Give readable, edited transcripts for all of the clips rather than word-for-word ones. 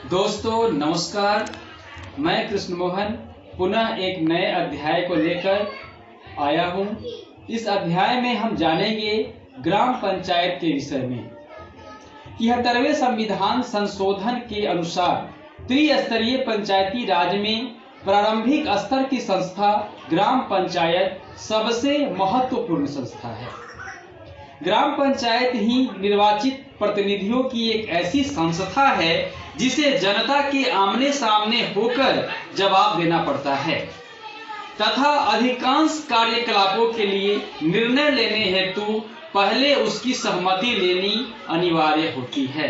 दोस्तों नमस्कार, मैं कृष्ण मोहन पुनः एक नए अध्याय को लेकर आया हूं। इस अध्याय में हम जानेंगे ग्राम पंचायत के विषय में। 73वें संविधान संशोधन के अनुसार त्रिस्तरीय पंचायती राज में प्रारंभिक स्तर की संस्था ग्राम पंचायत सबसे महत्वपूर्ण संस्था है। ग्राम पंचायत ही निर्वाचित प्रतिनिधियों की एक ऐसी संस्था है जिसे जनता के आमने सामने होकर जवाब देना पड़ता है तथा अधिकांश कार्यकलापों के लिए निर्णय लेने हेतु पहले उसकी सहमति लेनी अनिवार्य होती है।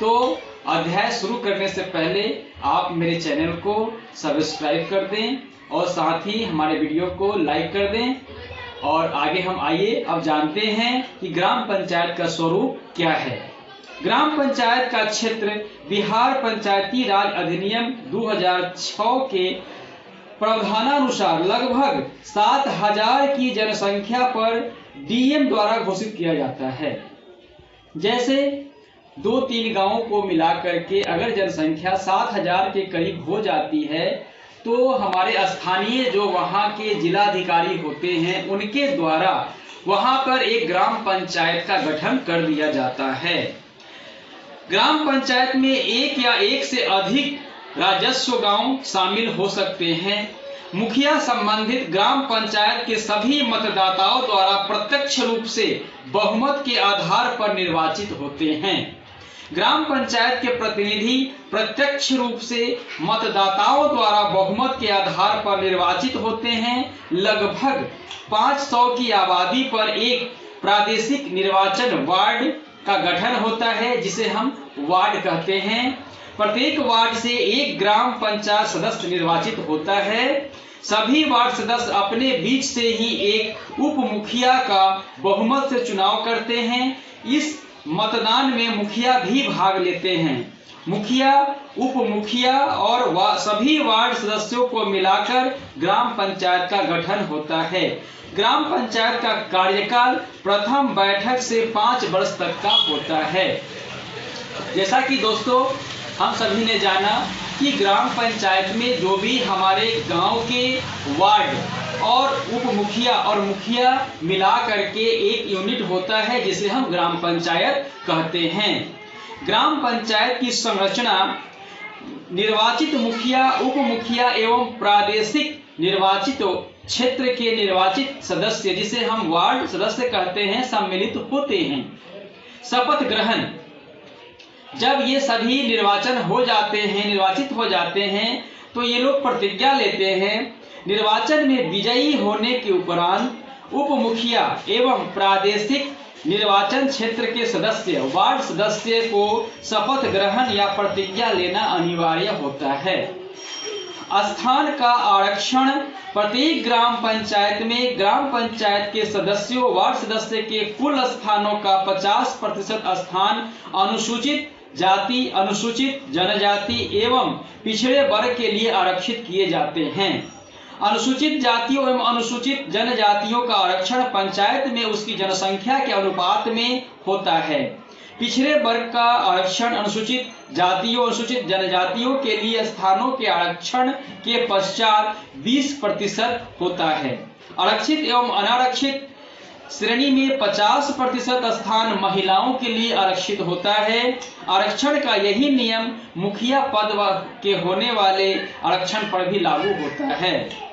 तो अध्याय शुरू करने से पहले आप मेरे चैनल को सब्सक्राइब कर दें और साथ ही हमारे वीडियो को लाइक कर दें। और आगे हम आइए अब जानते हैं कि ग्राम पंचायत का स्वरूप क्या है। ग्राम पंचायत का क्षेत्र बिहार पंचायती राज अधिनियम 2006 के प्रावधानानुसार लगभग 7000 की जनसंख्या पर डीएम द्वारा घोषित किया जाता है। जैसे 2-3 गांवों को मिलाकर के अगर जनसंख्या 7000 के करीब हो जाती है तो हमारे स्थानीय जो वहां के जिलाधिकारी होते हैं उनके द्वारा वहां पर एक ग्राम पंचायत का गठन कर दिया जाता है। ग्राम पंचायत में एक या एक से अधिक राजस्व गांव शामिल हो सकते हैं। मुखिया संबंधित ग्राम पंचायत के सभी मतदाताओं द्वारा प्रत्यक्ष रूप से बहुमत के आधार पर निर्वाचित होते हैं। ग्राम पंचायत के प्रतिनिधि प्रत्यक्ष रूप से मतदाताओं द्वारा बहुमत के आधार पर निर्वाचित होते हैं। लगभग 500 की आबादी पर एक प्रादेशिक निर्वाचन वार्ड का गठन होता है जिसे हम वार्ड कहते हैं। प्रत्येक वार्ड से एक ग्राम पंचायत सदस्य निर्वाचित होता है। सभी वार्ड सदस्य अपने बीच से ही एक उप मुखिया का बहुमत से चुनाव करते हैं। इस मतदान में मुखिया भी भाग लेते हैं। मुखिया, उप मुखिया और सभी वार्ड सदस्यों को मिलाकर ग्राम पंचायत का गठन होता है। ग्राम पंचायत का कार्यकाल प्रथम बैठक से 5 वर्ष तक का होता है। जैसा कि दोस्तों हम सभी ने जाना कि ग्राम पंचायत में जो भी हमारे गांव के वार्ड और उप मुखिया और मुखिया मिला करके एक यूनिट होता है जिसे हम ग्राम पंचायत कहते हैं। ग्राम पंचायत की संरचना निर्वाचित मुखिया, उप मुखिया एवं प्रादेशिक निर्वाचित क्षेत्र के निर्वाचित सदस्य जिसे हम वार्ड सदस्य कहते हैं सम्मिलित होते हैं। शपथ ग्रहण, जब ये सभी निर्वाचित हो जाते हैं तो ये लोग प्रतिज्ञा लेते हैं। निर्वाचन में विजयी होने के उपरांत उप मुखिया एवं प्रादेशिक निर्वाचन क्षेत्र के सदस्य वार्ड सदस्य को शपथ ग्रहण या प्रतिज्ञा लेना अनिवार्य होता है। स्थान का आरक्षण, प्रत्येक ग्राम पंचायत में ग्राम पंचायत के सदस्यों वार्ड सदस्य के कुल स्थानों का 50% स्थान अनुसूचित जाति, अनुसूचित जनजाति एवं पिछड़े वर्ग के लिए आरक्षित किए जाते हैं। अनुसूचित जातियों एवं अनुसूचित जनजातियों का आरक्षण पंचायत में उसकी जनसंख्या के अनुपात में होता है। पिछड़े वर्ग का आरक्षण अनुसूचित जातियों, अनुसूचित जनजातियों के लिए स्थानों के आरक्षण के पश्चात 20% होता है। आरक्षित एवं अनारक्षित श्रेणी में 50% स्थान महिलाओं के लिए आरक्षित होता है। आरक्षण का यही नियम मुखिया पद के होने वाले आरक्षण पर भी लागू होता है।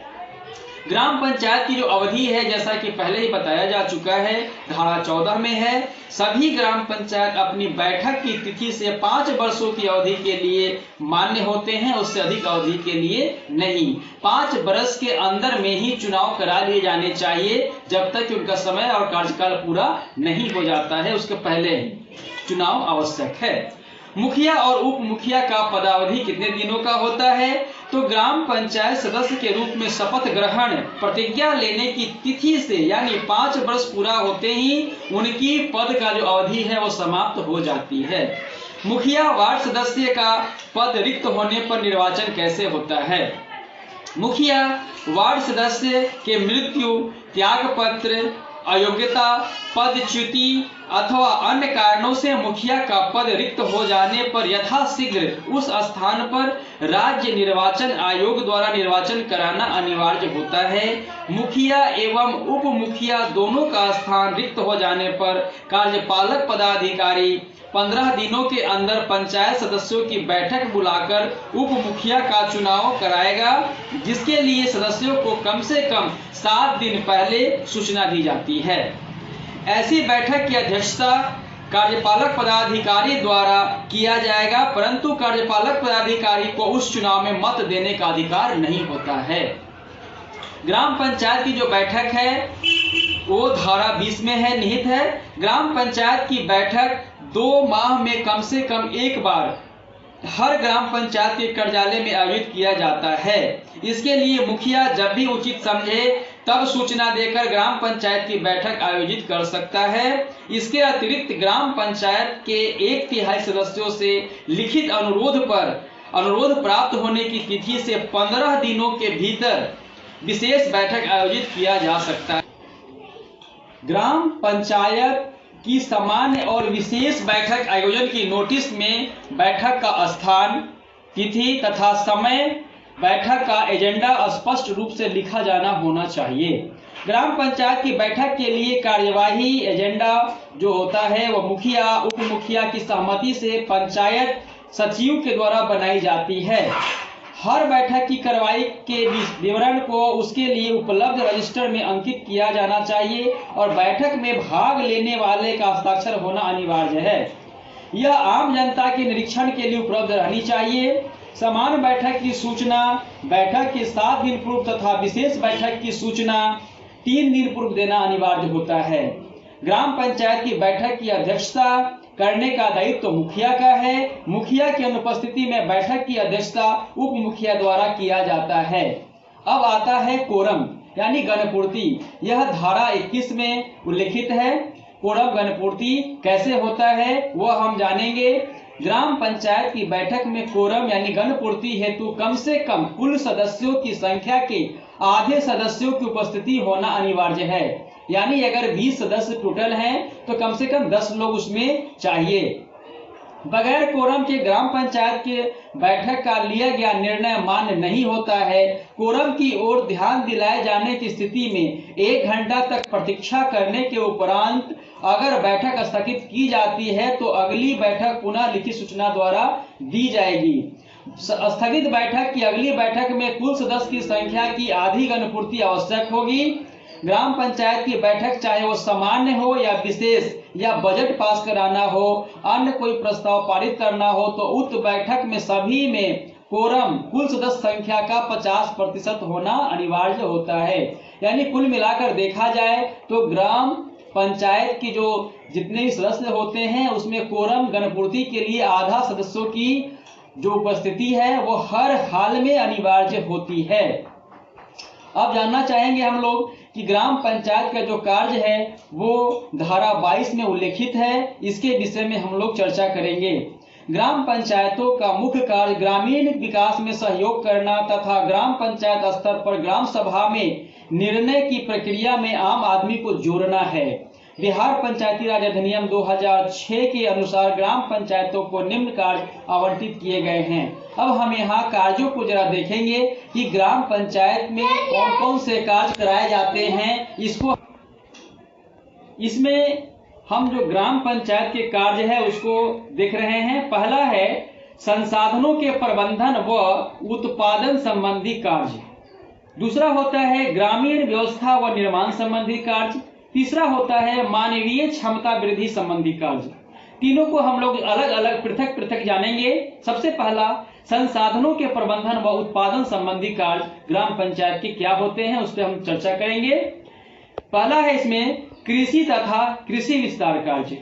ग्राम पंचायत की जो अवधि है जैसा कि पहले ही बताया जा चुका है, धारा 14 में है, सभी ग्राम पंचायत अपनी बैठक की तिथि से 5 वर्षों की अवधि के लिए मान्य होते हैं, उससे अधिक अवधि के लिए नहीं। 5 वर्ष के अंदर में ही चुनाव करा लिए जाने चाहिए जब तक कि उनका समय और कार्यकाल पूरा नहीं हो जाता है, उसके पहले ही चुनाव आवश्यक है। मुखिया और उप मुखिया का पदावधि कितने दिनों का होता है? तो ग्राम पंचायत सदस्य के रूप में शपथ ग्रहण प्रतिज्ञा लेने की तिथि से यानी 5 वर्ष पूरा होते ही उनकी पद का जो अवधि है वो समाप्त हो जाती है। मुखिया वार्ड सदस्य का पद रिक्त होने पर निर्वाचन कैसे होता है? मुखिया वार्ड सदस्य के मृत्यु, त्याग पत्र अयोग्यता, पदच्युति अथवा अन्य कारणों से मुखिया का पद रिक्त हो जाने पर यथाशीघ्र उस स्थान पर राज्य निर्वाचन आयोग द्वारा निर्वाचन कराना अनिवार्य होता है। मुखिया एवं उप मुखिया दोनों का स्थान रिक्त हो जाने पर कार्यपालक पदाधिकारी 15 दिनों के अंदर पंचायत सदस्यों की बैठक बुलाकर उप मुखिया का चुनाव कराएगा, जिसके लिए सदस्यों को कम से कम 7 दिन पहले सूचना दी जाती है। ऐसी बैठक की अध्यक्षता कार्यपालक पदाधिकारी द्वारा किया जाएगा, परंतु कार्यपालक पदाधिकारी को उस चुनाव में मत देने का अधिकार नहीं होता है। ग्राम पंचायत की जो बैठक है वो धारा 20 में है, निहित है। ग्राम पंचायत की बैठक 2 माह में कम से कम एक बार हर ग्राम पंचायत के कार्यालय में आयोजित किया जाता है। इसके लिए मुखिया जब भी उचित समझे तब सूचना देकर ग्राम पंचायत की बैठक आयोजित कर सकता है। इसके अतिरिक्त ग्राम पंचायत के 1/3 सदस्यों से लिखित अनुरोध प्राप्त होने की तिथि से 15 दिनों के भीतर विशेष बैठक आयोजित किया जा सकता है। ग्राम पंचायत की सामान्य और विशेष बैठक आयोजन की नोटिस में बैठक का स्थान, तिथि तथा समय, बैठक का एजेंडा स्पष्ट रूप से लिखा जाना होना चाहिए। ग्राम पंचायत की बैठक के लिए कार्यवाही एजेंडा जो होता है वह मुखिया उप मुखिया की सहमति से पंचायत सचिव के द्वारा बनाई जाती है। हर बैठक की कार्रवाई के विवरण को उसके लिए उपलब्ध रजिस्टर में अंकित किया जाना चाहिए और बैठक में भाग लेने वाले का हस्ताक्षर होना अनिवार्य है। यह आम जनता के निरीक्षण के लिए उपलब्ध रहनी चाहिए। समान बैठक की सूचना बैठक के 7 दिन पूर्व तथा विशेष बैठक की सूचना 3 दिन पूर्व देना अनिवार्य होता है। ग्राम पंचायत की बैठक की अध्यक्षता करने का दायित्व तो मुखिया का है। मुखिया की अनुपस्थिति में बैठक की अध्यक्षता उप मुखिया द्वारा किया जाता है। अब आता है कोरम यानी गणपूर्ति। यह धारा 21 में उल्लिखित है। कोरम गणपूर्ति कैसे होता है वह हम जानेंगे। ग्राम पंचायत की बैठक में कोरम यानी गणपूर्ति हेतु कम से कम कुल सदस्यों की संख्या के आधे सदस्यों की उपस्थिति होना अनिवार्य है। यानी अगर 20 सदस्य टोटल हैं तो कम से कम 10 लोग उसमें चाहिए। बगैर कोरम के ग्राम पंचायत के बैठक का लिया गया निर्णय मान्य नहीं होता है। कोरम की ओर ध्यान दिलाए जाने की स्थिति में 1 घंटा तक प्रतीक्षा करने के उपरांत अगर बैठक स्थगित की जाती है तो अगली बैठक पुनः लिखित सूचना द्वारा दी जाएगी। स्थगित बैठक की अगली बैठक में कुल सदस्य की संख्या की आधी गणपूर्ति आवश्यक होगी। ग्राम पंचायत की बैठक चाहे वो सामान्य हो या विशेष या बजट पास कराना हो, अन्य कोई प्रस्ताव पारित करना हो, तो उक्त बैठक में सभी में कोरम कुल सदस्य संख्या का 50% होना अनिवार्य होता है। यानी कुल मिलाकर देखा जाए तो ग्राम पंचायत की जो जितने भी सदस्य होते हैं उसमें कोरम गणपूर्ति के लिए आधा सदस्यों की जो उपस्थिति है वो हर हाल में अनिवार्य होती है। अब जानना चाहेंगे हम लोग कि ग्राम पंचायत का जो कार्य है वो धारा 22 में उल्लेखित है। इसके विषय में हम लोग चर्चा करेंगे। ग्राम पंचायतों का मुख्य कार्य ग्रामीण विकास में सहयोग करना तथा ग्राम पंचायत स्तर पर ग्राम सभा में निर्णय की प्रक्रिया में आम आदमी को जोड़ना है। बिहार पंचायती राज अधिनियम 2006 के अनुसार ग्राम पंचायतों को निम्न कार्य आवंटित किए गए हैं। अब हम यहाँ कार्यों को जरा देखेंगे कि ग्राम पंचायत में कौन कौन से कार्य कराए जाते हैं। इसमें हम जो ग्राम पंचायत के कार्य है उसको देख रहे हैं। पहला है संसाधनों के प्रबंधन व उत्पादन संबंधी कार्य। दूसरा होता है ग्रामीण व्यवस्था व निर्माण संबंधी कार्य। तीसरा होता है मानवीय क्षमता वृद्धि संबंधी कार्य। तीनों को हम लोग अलग अलग पृथक पृथक जानेंगे। सबसे पहला संसाधनों के प्रबंधन व उत्पादन संबंधी कार्य ग्राम पंचायत के क्या होते हैं उस पर हम चर्चा करेंगे। पहला है इसमें कृषि तथा कृषि विस्तार कार्य।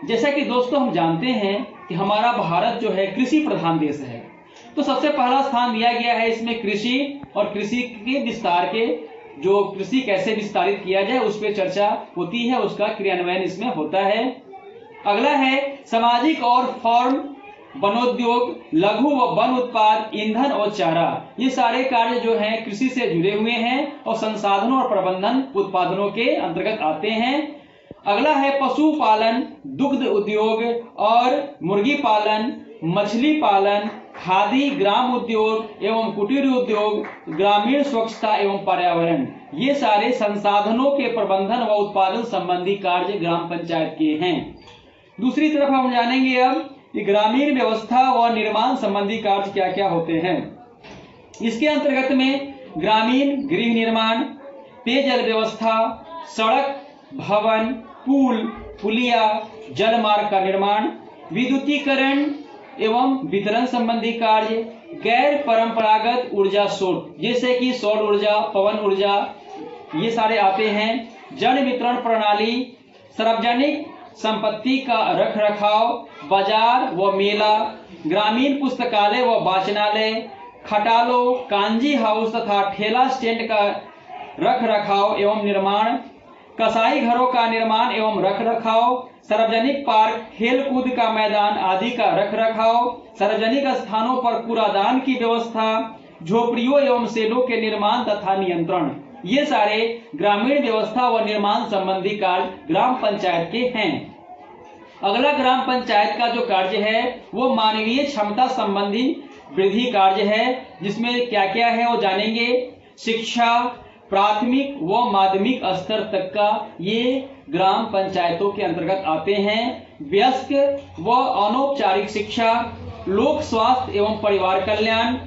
जैसा कि दोस्तों हम जानते हैं कि हमारा भारत जो है कृषि प्रधान देश है, तो सबसे पहला स्थान दिया गया है इसमें कृषि और कृषि के विस्तार के जो कृषि कैसे विस्तारित किया जाए उस पर चर्चा होती है, उसका क्रियान्वयन इसमें होता है। अगला है सामाजिक और फॉर्म वनोद्योग, लघु व वन उत्पाद, ईंधन और चारा, ये सारे कार्य जो हैं कृषि से जुड़े हुए हैं और संसाधनों और प्रबंधन उत्पादनों के अंतर्गत आते हैं। अगला है पशुपालन, दुग्ध उद्योग और मुर्गी पालन, मछली पालन, खादी, ग्राम उद्योग एवं कुटीर उद्योग, ग्रामीण स्वच्छता एवं पर्यावरण, ये सारे संसाधनों के प्रबंधन व उत्पादन संबंधी कार्य ग्राम पंचायत के हैं। दूसरी तरफ हम जानेंगे अब कि ग्रामीण व्यवस्था व निर्माण संबंधी कार्य क्या क्या होते हैं। इसके अंतर्गत में ग्रामीण गृह निर्माण, पेयजल व्यवस्था, सड़क, भवन, पुल, पुलिया, जल मार्ग का निर्माण, विद्युतीकरण एवं वितरण संबंधी कार्य, गैर परंपरागत ऊर्जा स्रोत जैसे कि सौर ऊर्जा, पवन ऊर्जा, ये सारे आते हैं। जन वितरण प्रणाली, सार्वजनिक संपत्ति का रख रखाव, बाजार व मेला, ग्रामीण पुस्तकालय व वाचनालय, खटालों, कांजी हाउस तथा ठेला स्टैंड का रख रखाव एवं निर्माण, कसाई घरों का निर्माण एवं रख रखाव, सार्वजनिक पार्क, खेल कूद का मैदान आदि का रख रखाव, सार्वजनिक स्थानों पर कूड़ादान की व्यवस्था, झोपड़ियों एवं शेडों के निर्माण तथा नियंत्रण, ये सारे ग्रामीण व्यवस्था व निर्माण संबंधी कार्य ग्राम पंचायत के हैं। अगला ग्राम पंचायत का जो कार्य है वो मानवीय क्षमता संबंधी वृद्धि कार्य है, जिसमें क्या क्या है वो जानेंगे। शिक्षा, प्राथमिक व माध्यमिक स्तर तक का ये ग्राम पंचायतों के अंतर्गत आते हैं। वयस्क व अनौपचारिक शिक्षा, लोक स्वास्थ्य एवं परिवार कल्याण,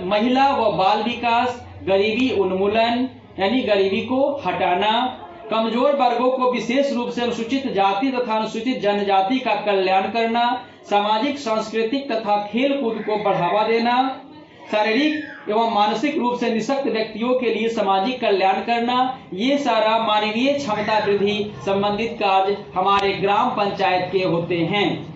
महिला व बाल विकास, गरीबी उन्मूलन यानी गरीबी को हटाना, कमजोर वर्गों को विशेष रूप से अनुसूचित जाति तथा अनुसूचित जनजाति का कल्याण करना, सामाजिक सांस्कृतिक तथा खेल कूद को बढ़ावा देना, शारीरिक एवं मानसिक रूप से निशक्त व्यक्तियों के लिए सामाजिक कल्याण करना, ये सारा मानवीय क्षमता वृद्धि संबंधित कार्य हमारे ग्राम पंचायत के होते हैं।